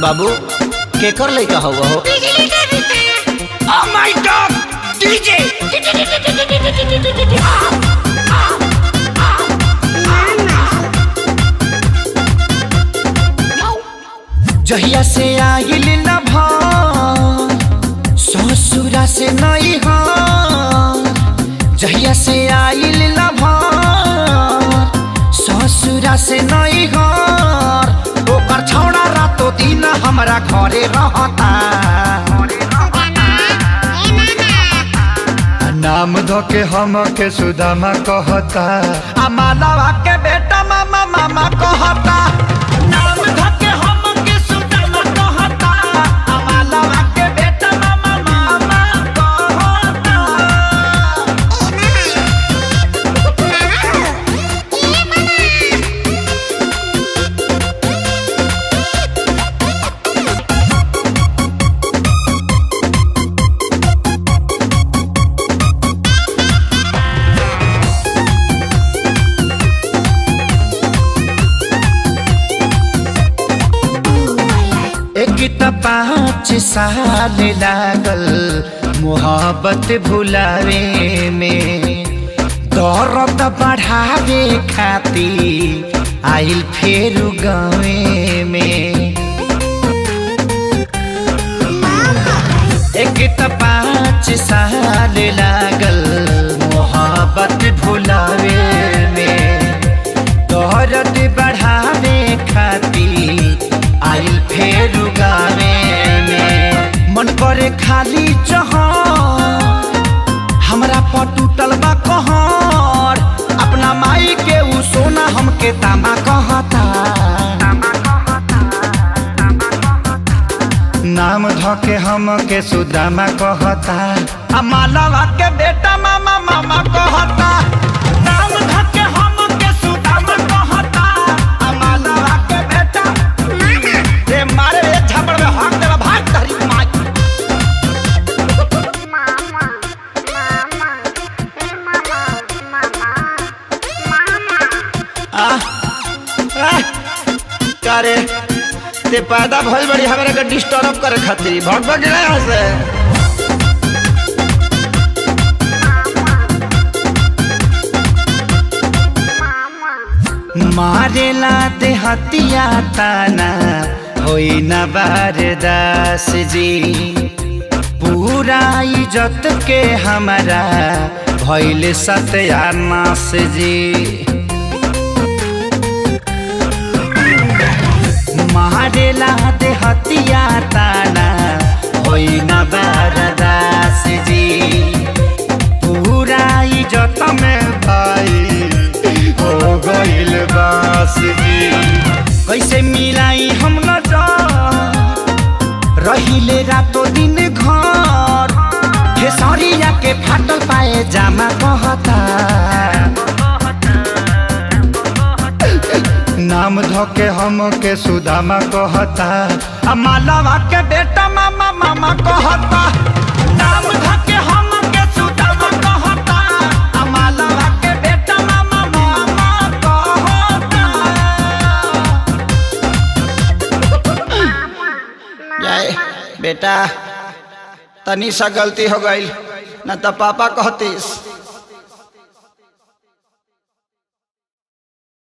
बाबू केकर लइका हुआ हो? Oh my God! DJ! जहिया से आइल न ससुरा से नहीं हो, जहिया से आइल न ससुरा से नहीं हो, ओकर छौड़ा रातो दिन हमरा घरे रहता। नाम धोके हम के सुदामा कहता, आ मालवा के बेटा मामा मामा कहता। नाम धोके हम के सुदामा कहता, आ मालवा के बेटा मामा मामा कहता। एक त 5 साल लागल मोहब्बत भुलावे में, दर्द बढ़ावे खातिर आइल फेर गाँवे में। एक त 5 साल लागल मोहब्बत भुलावे में, दर्द बढ़ावे खातिर आइल फेर गावे में। मन करे खाली जहां हमरा पर टूटल बा कहर, अपना माई के उ सोना हमके तामा कहता। नाम धोके हम के सुदामा कहता, आ मालवा के बेटा मामा मामा कहता। नाम धके हम के सुदामा कहता, आ मालवा के बेटा रे मारे रे झपड़ में हाथ देला भाग तहरी माई। करे ते पैदा भइल बड़ी हमरा के डिस्टर्ब करे खातिर भग भग गया यहाँ से। मारेला ते हतिया ताना होई न बारदास जी, पूरा इज्जत के हमारा भइल सत्यानाश जी। मारेला ते हतिया ताना होई न बारदास जी, पूरा इज्जत में भाई हो गइल बास जी। कैसे मिलाई हम न जा रहिले रातो दिन घर, खेसरिया के फाटल पाए जामा कहता। नाम धोके हम के सुदामा कहता, आ मालवा के बेटा मामा मामा कहता। नाम धके हम के सुदामा कहता, आ मालवा के बेटा मामा मामा कहता। जाए बेटा तनी सा गलती हो गई न तो पापा कहतीस।